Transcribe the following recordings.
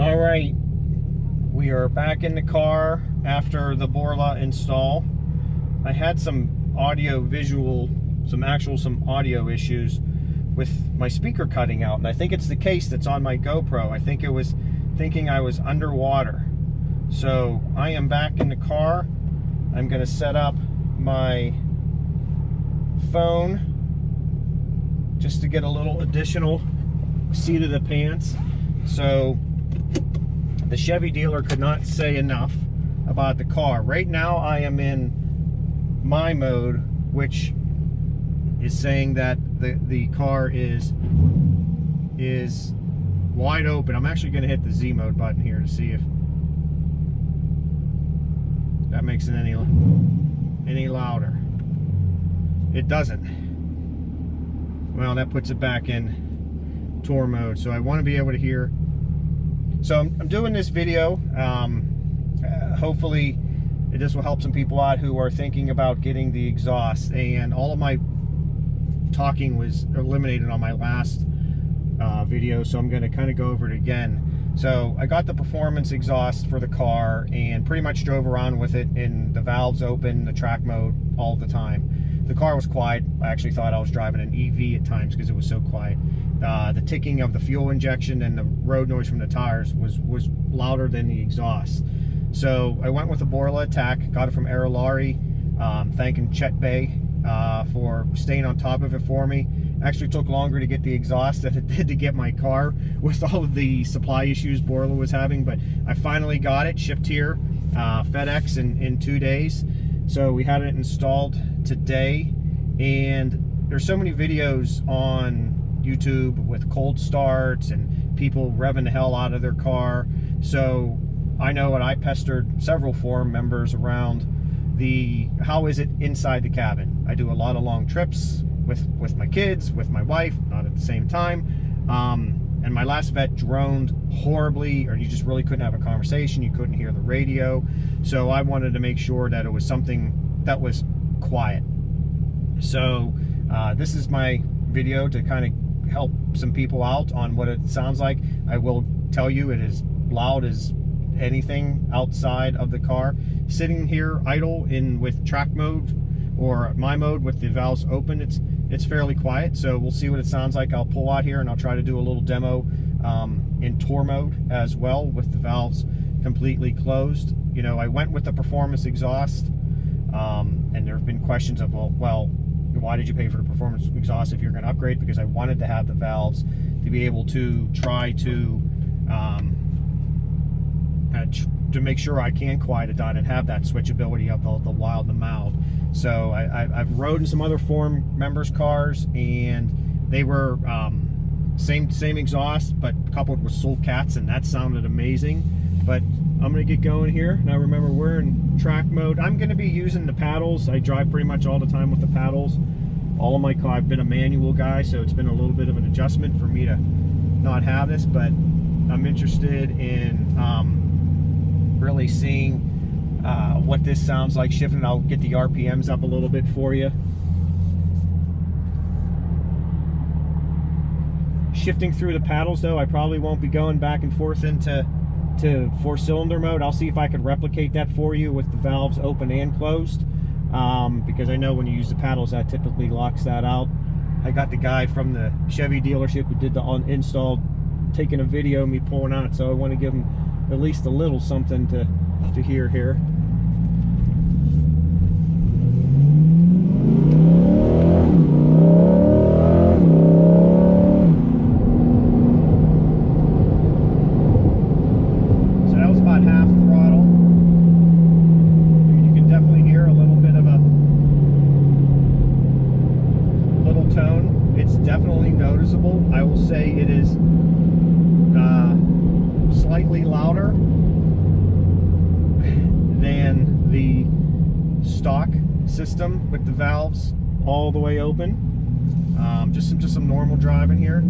All right, we are back in the car after the Borla install. I had some audio issues with my speaker cutting out, and I think it's the case that's on my GoPro. I think it was thinking I was underwater. So I am back in the car. I'm going to set up my phone just to get a little additional seat of the pants. So the Chevy dealer could not say enough about the car. Right now I am in my mode, which is saying that the car is wide open. I'm actually going to hit the Z mode button here to see if that makes it any louder. It doesn't. Well, that puts it back in tour mode. So I want to be able to hear. So I'm doing this video. Hopefully this will help some people out who are thinking about getting the exhaust. And all of my talking was eliminated on my last video, so I'm going to kind of go over it again. So I got the performance exhaust for the car and pretty much drove around with it in the valves open, the track mode all the time. The car was quiet. I actually thought I was driving an EV at times because it was so quiet. The ticking of the fuel injection and the road noise from the tires was louder than the exhaust. So I went with the Borla ATAK, got it from Aerolari, thanking Chet Bay for staying on top of it for me. Actually took longer to get the exhaust than it did to get my car with all of the supply issues Borla was having, but I finally got it shipped here, FedEx in 2 days. So we had it installed today, and there's so many videos on YouTube with cold starts and people revving the hell out of their car. So I know what I pestered several forum members around how is it inside the cabin. I do a lot of long trips with my kids, with my wife, not at the same time. And my last vet droned horribly, or you just really couldn't have a conversation. You couldn't hear the radio. So I wanted to make sure that it was something that was quiet. So this is my video to kind of help some people out on what it sounds like. I will tell you it is loud as anything outside of the car. Sitting here idle with track mode or my mode with the valves open, it's fairly quiet. So we'll see what it sounds like. I'll pull out here and I'll try to do a little demo in tour mode as well with the valves completely closed. You know, I went with the performance exhaust, and there have been questions of, well, why did you pay for the performance exhaust if you're going to upgrade? Because I wanted to have the valves to be able to try to make sure I can quiet it down and have that switchability of the wild and the mild. So I've rode in some other forum members' cars, and they were same exhaust, but coupled with Soul Cats, and that sounded amazing. But I'm gonna get going here. Now remember, we're in track mode. I'm gonna be using the paddles. I drive pretty much all the time with the paddles. All of my car, I've been a manual guy, so it's been a little bit of an adjustment for me to not have this, but I'm interested in really seeing what this sounds like shifting. I'll get the RPMs up a little bit for you. Shifting through the paddles though, I probably won't be going back and forth into 4-cylinder mode. I'll see if I could replicate that for you with the valves open and closed, because I know when you use the paddles that typically locks that out. I got the guy from the Chevy dealership who did the install taking a video of me pulling out, so I want to give him at least a little something to hear here. So that was about half throttle. I mean, you can definitely hear a little bit of a little tone. It's definitely noticeable. I will say it is slightly louder than the stock system with the valves all the way open. Just some normal driving here. I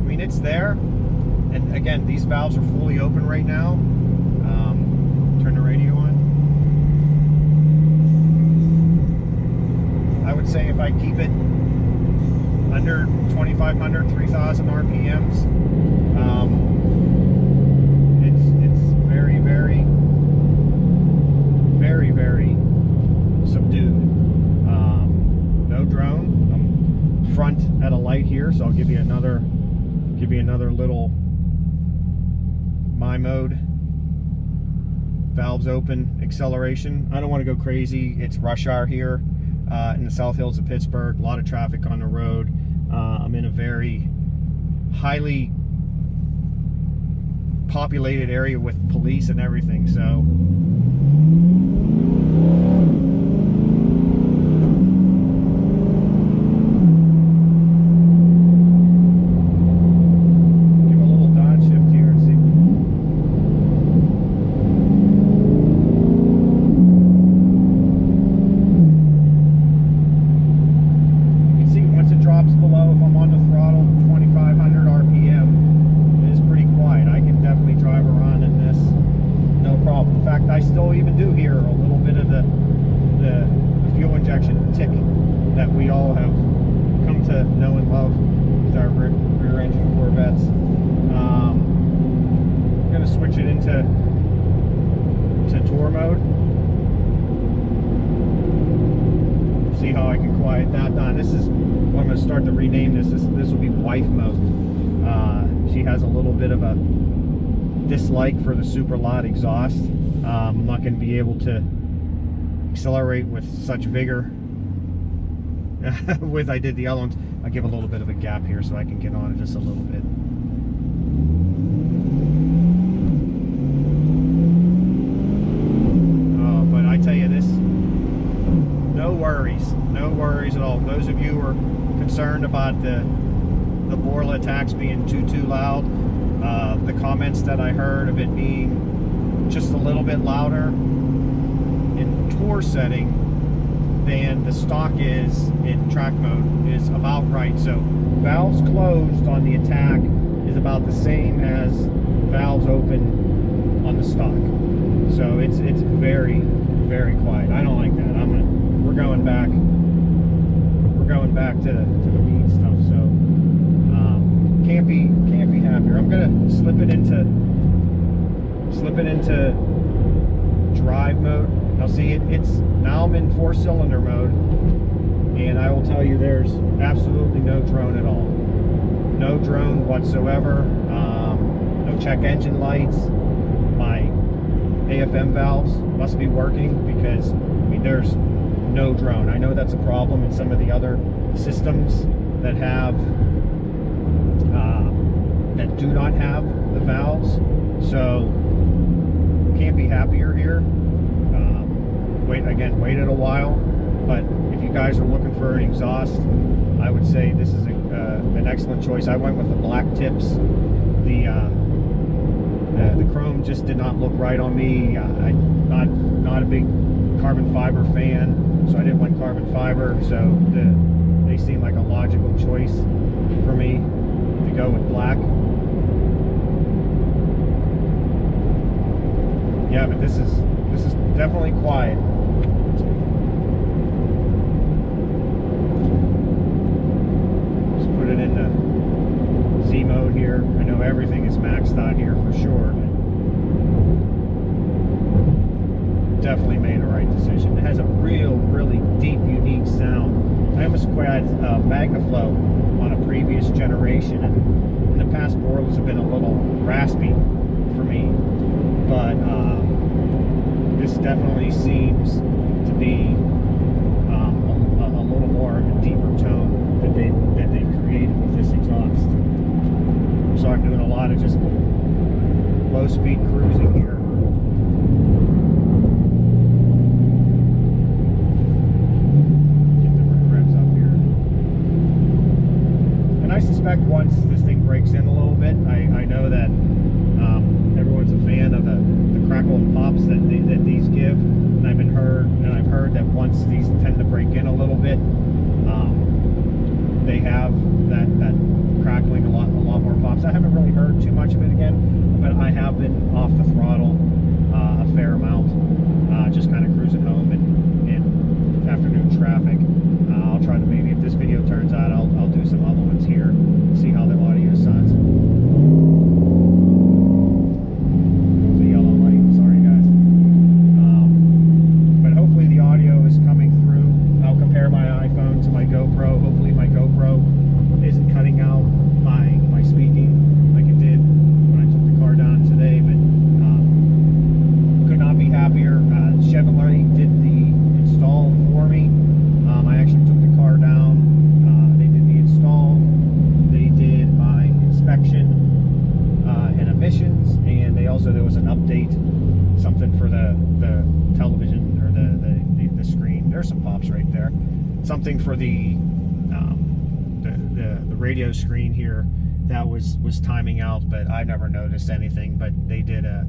mean, it's there, and again, these valves are fully open right now. Turn the radio on. I would say if I keep it under 2,500, 3,000 RPMs. It's very, very, very, very subdued. No drone. I'm front at a light here, so I'll give you another little my mode. Valves open, acceleration. I don't want to go crazy. It's rush hour here in the South Hills of Pittsburgh. A lot of traffic on the road. I'm in a very highly populated area with police and everything, so I still even do hear a little bit of the fuel injection tick that we all have come to know and love with our rear engine Corvettes. I'm going to switch it into tour mode. See how I can quiet that down. This is, well, I'm going to start to rename this. This will be wife mode. She has a little bit of a dislike for the super loud exhaust. I'm not going to be able to accelerate with such vigor with I did the other ones. I'll give a little bit of a gap here so I can get on it just a little bit. Oh, but I tell you this, no worries at all. Those of you who are concerned about the Borla ATAKs being too loud, the comments that I heard of it being just a little bit louder in tour setting than the stock is in track mode is about right. So valves closed on the ATAK is about the same as valves open on the stock. So it's very, very quiet. I don't like that. We're going back to the mean stuff. So can't be happier. I'm gonna slip it into drive mode. Now see, now I'm in 4-cylinder mode, and I will tell you there's absolutely no drone at all. No drone whatsoever. No check engine lights. My AFM valves must be working because, I mean, there's no drone. I know that's a problem in some of the other systems that have that do not have the valves. So can't be happier here. Waited a while, but if you guys are looking for an exhaust, I would say this is an excellent choice. I went with the black tips. The chrome just did not look right on me. I'm not a big carbon fiber fan, so I didn't want carbon fiber. So they seem like a logical choice for me to go with black. Yeah, but this is definitely quiet. Just put it into Z mode here. I know everything is maxed out here for sure, but definitely made a right decision. It has a really deep, unique sound. I almost had MagnaFlow on a previous generation, and in the past Borlas have been a little raspy for me, but this definitely seems to be a little more of a deeper tone that they've created with this exhaust. So I'm doing a lot of just low speed cruising here. Get the revs up here. And I suspect once this thing breaks in a little bit, I know that everyone's a fan of the crackle and pops that these give, and I've heard that once these tend to break in a little bit, they have that crackling a lot more pops. I haven't really heard too much of it again, but I have been off the throttle a fair amount, just kind of cruising home in afternoon traffic. I'll try to, maybe if this video turns out, I'll do some headphones here, see how the audio sounds. It's a yellow light, sorry guys. But hopefully the audio is coming through. I'll compare my iPhone to my GoPro. Hopefully my GoPro isn't cutting out my speaking like it did when I took the car down today, but could not be happier. Chevrolet did the install for me. I actually took the car down. They did the install. They did my inspection and emissions, and there was an update, something for the television or the screen. There's some pops right there. Something for the radio screen here that was timing out, but I never noticed anything. But they did a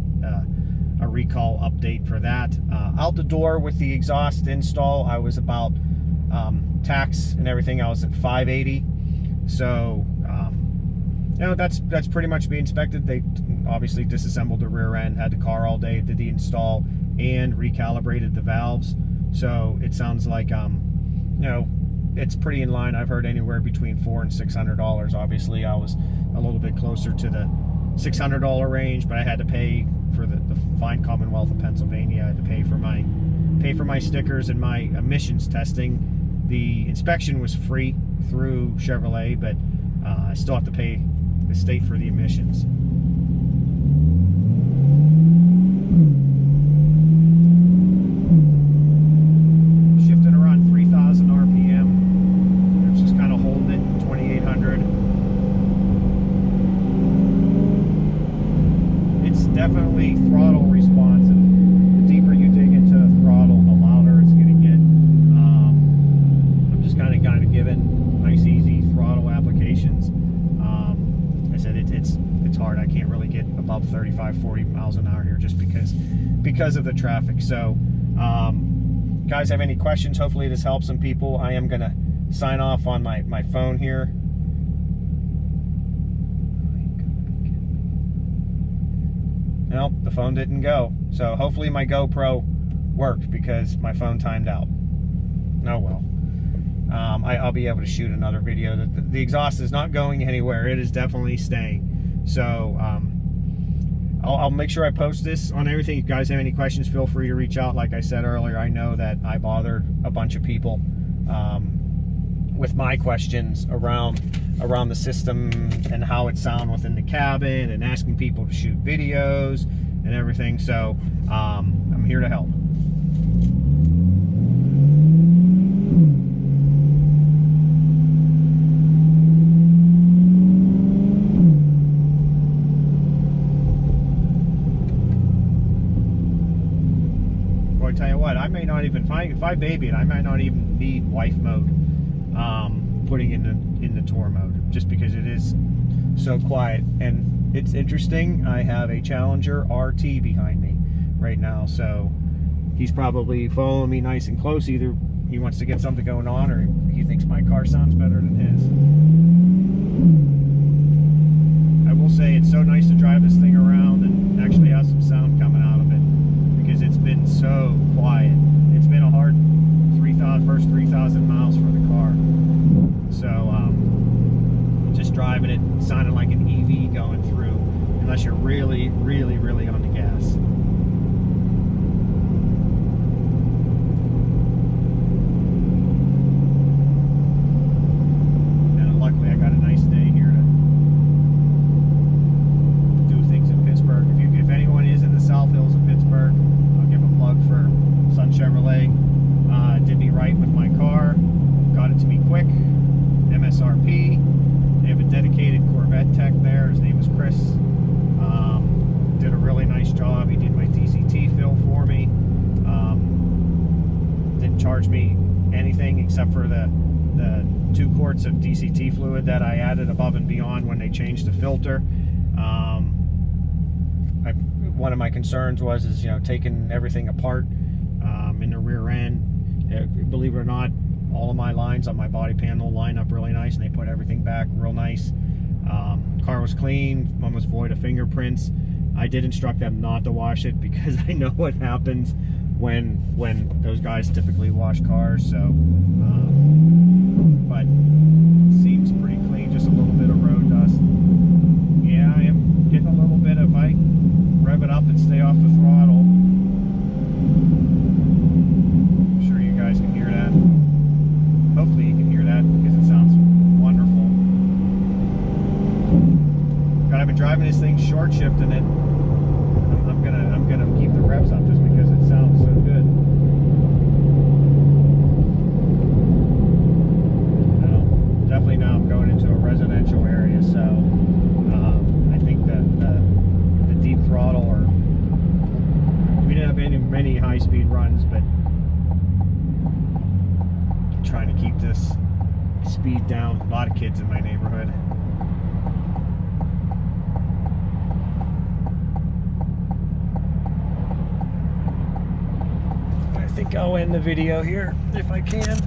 recall update for that. Out the door with the exhaust install, I was about tax and everything, I was at 580. So that's pretty much being inspected. They obviously disassembled the rear end, had the car all day, did the install and recalibrated the valves. So it sounds like it's pretty in line. I've heard anywhere between $400 and $600. Obviously I was a little bit closer to the $600 range, but I had to pay for the fine Commonwealth of Pennsylvania. I had to pay for my stickers and my emissions testing. The inspection was free through Chevrolet, but I still have to pay the state for the emissions. Shifting around 3,000 RPM. It's just kind of holding it 2,800. It's definitely throttle responsive. The deeper you dig into the throttle, the louder it's going to get. I'm just kind of giving nice, easy throttle applications. I said it's hard. I can't really get above 35, 40 miles an hour here just because of the traffic. So, guys, have any questions? Hopefully this helps some people. I am going to sign off on my phone here. Nope, the phone didn't go. So hopefully my GoPro worked because my phone timed out. Oh well. I'll be able to shoot another video. The exhaust is not going anywhere. It is definitely staying. So I'll make sure I post this on everything. If you guys have any questions, feel free to reach out. Like I said earlier, I know that I bothered a bunch of people with my questions around the system and how it sounds within the cabin, and asking people to shoot videos and everything. So I'm here to help. Boy, I tell you what, I may not even find, if I baby it, I might not even need wife mode. Putting in the tour mode, just because it is so quiet. And it's interesting, I have a Challenger RT behind me right now, so he's probably following me nice and close. Either he wants to get something going on, or he thinks my car sounds better than his. I will say it's so nice to drive this thing around and actually have some sound coming out of it, because it's been so quiet. It's been a hard first 3,000 miles for the car. So just driving it sounded like an EV going through, unless you're really, really, really on the gas. And luckily I got a nice day here to do things in Pittsburgh. If anyone is in the South Hills of Pittsburgh, I'll give a plug for Sun Chevrolet. Did me right with my car, got it to me quick, MSRP. They have a dedicated Corvette tech there. His name is Chris. Did a really nice job. He did my DCT fill for me. Didn't charge me anything except for the 2 quarts of DCT fluid that I added above and beyond when they changed the filter. One of my concerns was taking everything apart in the rear end. Believe it or not, all of my lines on my body panel line up really nice, and they put everything back real nice. Car was clean, one was void of fingerprints. I did instruct them not to wash it, because I know what happens when those guys typically wash cars. So but it seems pretty clean, just a driving this thing short shifting it, I'm gonna keep the revs up just because it sounds so good. No, definitely now I'm going into a residential area, so I think that the deep throttle, or we didn't have many high-speed runs, but I'm trying to keep this speed down. A lot of kids in my neighborhood. I think I'll end the video here if I can.